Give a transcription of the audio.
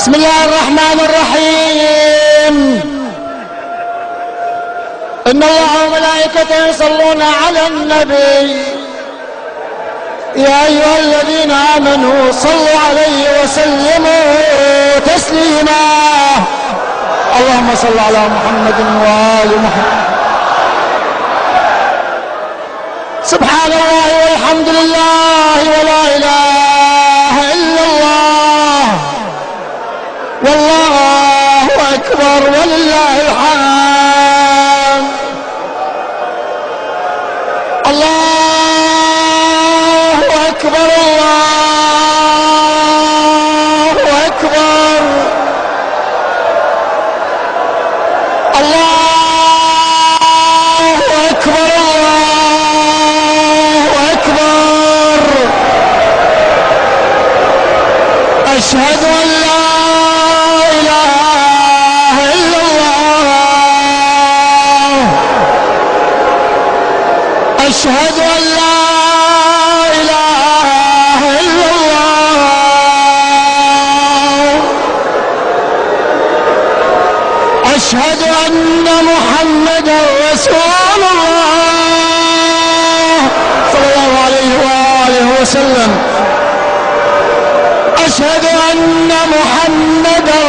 بسم الله الرحمن الرحيم. إن الله وملائكته يصلون على النبي يا أيها الذين آمنوا صلوا عليه وسلموا تسليما. اللهم صل على محمد وآل محمد. سبحان الله والحمد لله ولا إله إلا الله والله أكبر ولله الحمد. الله أكبر الله أكبر. الله أكبر الله أكبر. أشهد أن لا إله إلا الله. أشهد أن لا إله إلا الله. أشهد أن محمدا رسول الله صلى الله عليه وآله وسلم. أشهد أن محمدا